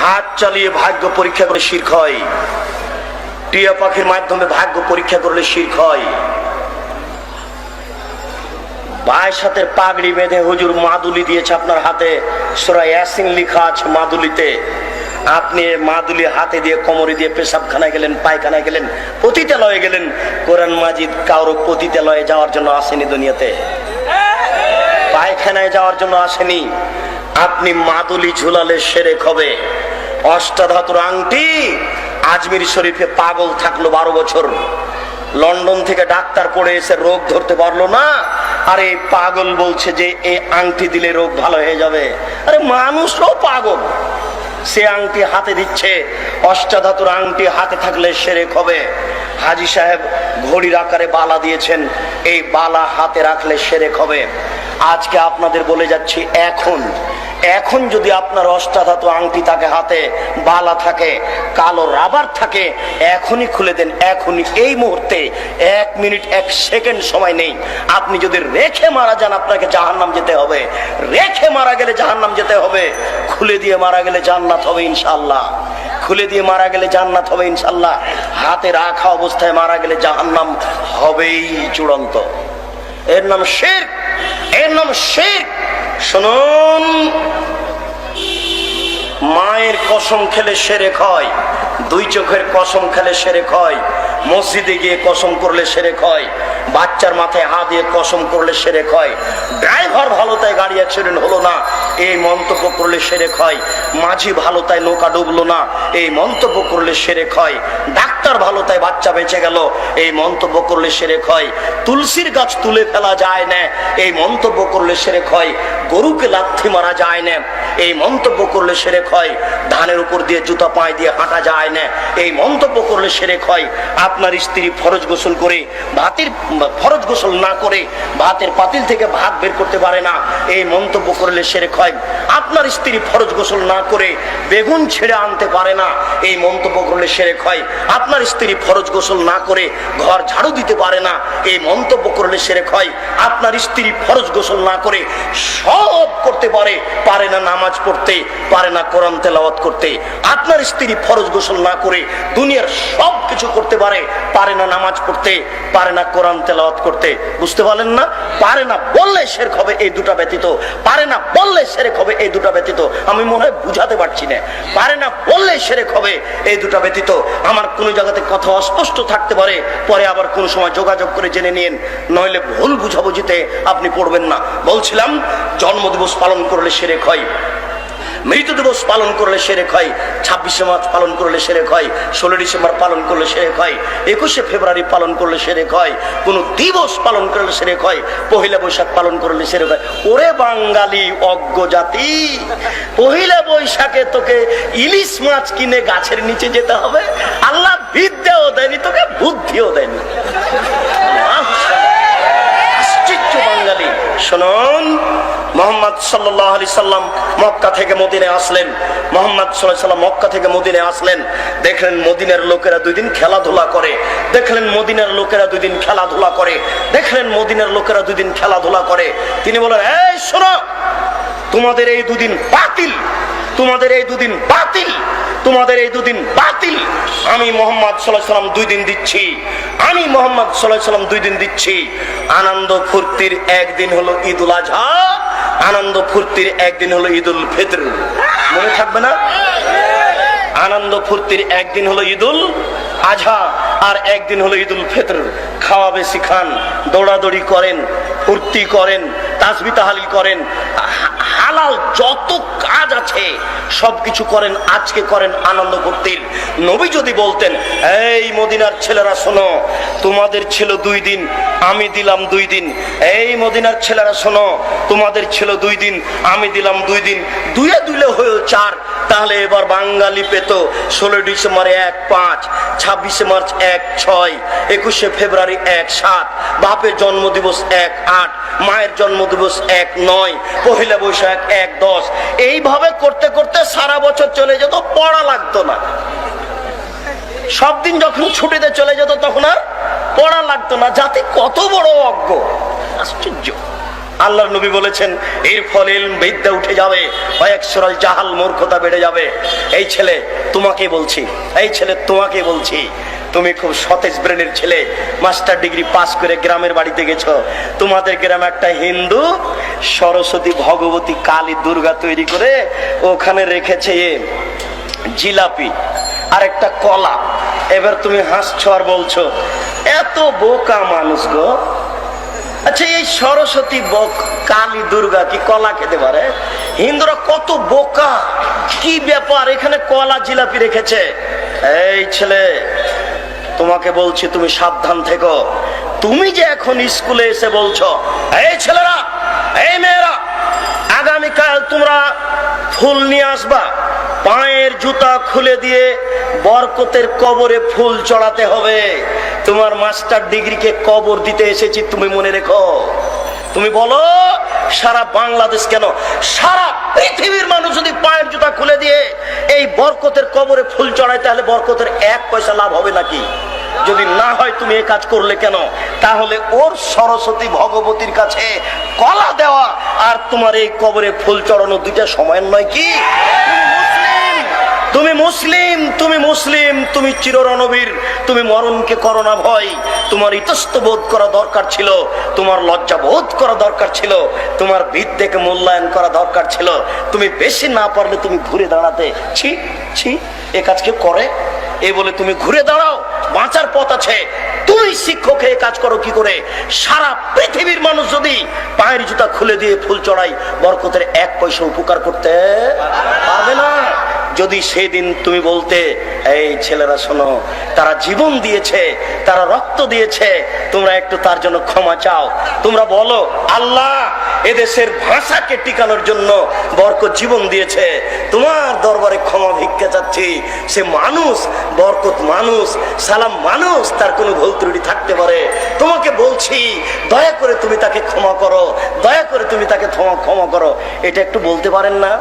হাত চালিয়ে ভাগ্য পরীক্ষা করে শিরক হয়। টিয়া পাখির মাধ্যমে ভাগ্য পরীক্ষা করলে শিরক হয়। বায়সাতের পাগড়ি বেঁধে হুজুর মাদুলি দিয়েছে আপনার হাতে, সূরা ইয়াসিন লেখা আছে মাদুলিতে। আপনি মাদুলি হাতে দিয়ে কোমরে দিয়ে পেশাবখানায় গেলেন, পায়খানায় গেলেন, পতিতালয়ে গেলেন। কোরআন মাজিদ কারো পতিতালয়ে যাওয়ার জন্য আসেনি দুনিয়াতে, পায়খানায় যাওয়ার জন্য আসেনি। আপনি মাদুলি ঝুলালে শিরক হবে। অষ্টাধাতুর আংটি আজমির শরীফে পাগল থাকলো 12 বছর, লন্ডন থেকে ডাক্তার পড়ে এসে রোগ ধরতে পারলো না। আর এই পাগল বলছে যে এই আংটি দিলে রোগ ভালো হয়ে যাবে। আরে মানুষও পাগল, সে আংটি হাতে দিচ্ছে। অষ্টাধাতুর আংটি হাতে থাকলে শিরক হবে। হাজী সাহেব ঘড়ির আকারে বালা দিয়েছেন, এই বালা হাতে রাখলে শিরক হবে। আজকে আপনাদের বলে যাচ্ছি, এখন যদি আপনার অষ্টাধাতু আংটি থাকে, হাতে বালা থাকে, কালো রাবার থাকে, এখনই খুলে দেন। এখনই, এই মুহূর্তে 1 মিনিট 1 সেকেন্ড সময় নেই। আপনি যদি রেখে মারা যান, আপনাকে জাহান্নাম যেতে হবে। রেখে মারা গেলে জাহান্নাম যেতে হবে, খুলে দিয়ে মারা গেলে জান্নাত হবে ইনশাআল্লাহ। খুলে দিয়ে মারা গেলে জান্নাত হবে ইনশাআল্লাহ। হাতে রাখা অবস্থায় মারা গেলে জাহান্নাম হবেই চূড়ান্ত। এর নাম শিরক, এর নাম শিরক। শুনুন, মায়ের কসম খেলে শিরক হয়, 2 চোখের কসম খেলে শিরক হয়, মসজিদে গিয়ে কসম করলে শিরক হয়, বাচ্চার মাথায় হাত দিয়ে কসম করলে শিরক হয়, ড্রাইভার ভালো তাই গাড়ি অ্যাক্সিডেন্ট হলো না, এই মন্তব্য করলে শিরক হয়, মাঝি ভালো তাই নৌকা ডুবলো না, এই মন্তব্য করলে শিরক হয়, ডাক্তার ভালো তাই বাচ্চা বেঁচে গেল, এই মন্তব্য করলে শিরক হয়, তুলসীর গাছ তুলে ফেলা যায় না, এই মন্তব্য করলে শিরক হয়, গরুকে লাথি মারা যায় না, এই মন্তব্য করলে শিরক হয়, ধানের উপর দিয়ে জুতা পায়ে দিয়ে হাঁটা যায় না, এই মন্তব্য করলে শিরক হয়। আপনার স্ত্রী ফরজ গোসল করে ফরজ গোসল না করে ভাতের পাতিল থেকে ভাত বের করতে পারে না, এই মন্তব্য করলে শিরক হয়। আপনার স্ত্রী ফরজ গোসল না করে বেগুন ছেড়ে আনতে পারে না, এই মন্তব্য করলে শিরক হয়। আপনার স্ত্রী ফরজ গোসল না করে ঘর ঝাড়ু দিতে পারে না, এই মন্তব্য করলে শিরক হয়। আপনার স্ত্রী ফরজ গোসল না করে সব করতে পারে না, নামাজ পড়তে পারে না, কোরআন তেলাওয়াত করতে। আপনার স্ত্রী ফরজ গোসল না করে দুনিয়ার সব কিছু করতে পারে না, নামাজ পড়তে পারে না, কোরআন তেলাওয়াত করতে। বুঝতে পারলেন না? পারে না বললে শিরক হবে এই দুটা ব্যতীত, পারে না বললে শিরক হবে এই দুটা ব্যতীত। আমি মনে হয় বুঝাতে পারছি না। পারে না বললে শিরক হবে এই দুটা ব্যতীত। আমার কোনো জায়গাতে কথা অস্পষ্ট থাকতে পারে, পরে আবার কোনো সময় যোগাযোগ করে জেনে নিন, নইলে ভুল বুঝাবুঝিতে আপনি পড়বেন না। বলছিলাম, জন্মদিবস পালন করলে শিরক হয়, মৃত্যু দিবস পালন করলে শিরক হয়, 26শে মার্চ পালন করলে শিরক হয়, 16 ডিসেম্বর পালন করলে শিরক হয়, 21শে ফেব্রুয়ারি পালন করলে শিরক হয়, কোন দিবস পালন করলে শিরক হয়, পহেলা বৈশাখ পালন করলে শিরক হয়। ওরে বাঙালি অজ্ঞ জাতি, পহেলা বৈশাখে তোকে ইলিশ মাছ কিনে গাছের নিচে যেতে হবে? আল্লাহ বিদ্যাও দেয়নি তোকে, বুদ্ধিও দেয়নি। আশ্চর্য বাঙালি। শুনুন, মুহাম্মদ সাল্লাল্লাহু আলাইহি সাল্লাম মক্কা থেকে মদিনায় আসলেন। মুহাম্মদ সাল্লাল্লাহু আলাইহি সাল্লাম মক্কা থেকে মদিনায় আসলেন, দেখলেন মদিনার লোকেরা 2 দিন খেলাধুলা করে, দেখলেন মদিনার লোকেরা 2 দিন খেলাধুলা করে, দেখলেন মদিনার লোকেরা 2 দিন খেলাধুলা করে। তিনি বলেন, এই শোনো, তোমাদের এই 2 দিন বাতিল, তোমাদের এই 2 দিন বাতিল, তোমাদের এই 2 দিন বাতিল। আমি মুহাম্মদ সাল্লাল্লাহু আলাইহি সাল্লাম 2 দিন দিচ্ছি, আমি মুহাম্মদ সাল্লাল্লাহু আলাইহি সাল্লাম 2 দিন দিচ্ছি। আনন্দ ফুর্তির একদিন হলো ঈদুল আজহা, আনন্দ ফুর্তির একদিন হলো ঈদুল ফিতর। মনে থাকবে না? আনন্দ ফুর্তির একদিন হলো ঈদুল আজহা, আর একদিন হলো ঈদুল ফিতর। খাওয়া বেশি খান, দৌড়াদৌড়ি করেন, ফুর্তি করেন, তাসবিহ তাহলিল করেন, হালাল যত কাজ আছে সবকিছু করেন, আজকে করেন আনন্দ ফুর্তির। নবী যদি বলতেন, এই মদিনার ছেলেরা শোনো, তোমাদের ছিল 2 দিন, আমি দিলাম 2 দিন। এই মদিনার ছেলেরা শোনো, তোমাদের ছিল 2 দিন, আমি দিলাম 2 দিন। 2 2 হয়ে 4, তাহলে এবার বাঙালি পেত 16 ডিসেম্বর 1-5, 26শে মার্চ 1-6, 21শে ফেব্রুয়ারি 1-7, বাপের জন্মদিবস 1-8, মায়ের জন্মদিবস 1-9, পহেলা বৈশাখ 1-10। এইভাবে করতে করতে সারা বছর চলে যেত, পড়া লাগতো না। সব দিন যখন ছুটিতে চলে যেত তখন আর পড়া লাগতো না। জাতি কত বড় অজ্ঞ! আশ্চর্য। আল্লাহর নবী বলেছেন এর ফলে ইলম বিদ্যা উঠে যাবে, ওয়ায়াকসুরাল জাহাল মূর্খতা বেড়ে যাবে। এই ছেলে তোমাকে বলছি, এই ছেলে তোমাকে বলছি, তুমি খুব সতেজ ব্রেনের ছেলে, মাস্টার ডিগ্রি পাস করে গ্রামের বাড়িতে গেছো। তোমাদের গ্রামে একটা হিন্দু সরস্বতী, ভগবতী, কালী, দুর্গা তৈরি করে ওখানে রেখেছে জিলাপি আর একটা কলা। এবার তুমি হাসছো আর বলছো এত বোকা মানুষ গো। আচ্ছা, এই সরস্বতী কালী দুর্গা কি কলা খেতে পারে? হিন্দুরা কত বোকা, কি ব্যাপার এখানে কলা জিলাপি রেখেছে? এই ছেলে তোমাকে বলছি তুমি সাবধান থেকো। তুমি যে এখন স্কুলে এসে বলছো এই ছেলেরা, এই মেয়েরা, আগামীকাল তোমরা ফুল নিয়ে আসবা, পায়ের জুতা খুলে দিয়ে বরকতের কবরে ফুল চড়াতে হবে। তোমার মাস্টার ডিগ্রিকে কবর দিতে এসেছি, তুমি মনে রেখো। তুমি বলো সারা বাংলাদেশ কেন, সারা পৃথিবীর মানুষ যদি পায়ের জুতা খুলে দিয়ে এই বরকতের কবরে ফুল চড়ায়, তাহলে বরকতের 1 পয়সা লাভ হবে নাকি? যদি না হয় তুমি এই কাজ করলে কেন? তাহলে ওর সরস্বতী ভগবতীর কাছে কলা দেওয়া আর তোমার এই কবরে ফুল চড়ানো দুইটা সমান নয় কি? তুমি মুসলিম, তুমি মুসলিম, তুমি চিররণবীর, তুমি মরণকে করো না ভয়। তোমার ইতস্ত বোধ করা দরকার ছিল, তোমার লজ্জা বোধ করা দরকার ছিল, তোমার বিদ্যাকে মূল্যায়ন করা দরকার ছিল। তুমি বেশি না পারলে তুমি ঘুরে দাঁড়াতে, ছি ছি এ কাজ কেউ করে? এই বলে তুমি ঘুরে দাঁড়াও, বাঁচার পথ আছে। তুমি শিক্ষক হয়ে কাজ করো কি করে? সারা পৃথিবীর মানুষ যদি পায়ের জুতা খুলে দিয়ে ফুল চড়াই, বরকতের 1 পয়সা উপকার করতে পারবে না। যদি সেদিন তুমি বলতে এই ছেলেরা শোনো, তারা জীবন দিয়েছে, তারা রক্ত দিয়েছে, তোমরা একটু তার জন্য ক্ষমা চাও। তোমরা বলো আল্লাহ এদেশের ভাষাকে টিকানোর জন্য বরকত জীবন দিয়েছে, তোমার দরবারে ক্ষমা ভিক্ষা চাচ্ছি। সে মানুষ, বরকত মানুষ, সালাম মানুষ, তার কোনো ভুল ত্রুটি থাকতে পারে। তোমাকে বলছি দয়া করে তুমি তাকে ক্ষমা করো, দয়া করে তুমি তাকে ক্ষমা করো। এটা একটু বলতে পারেন না?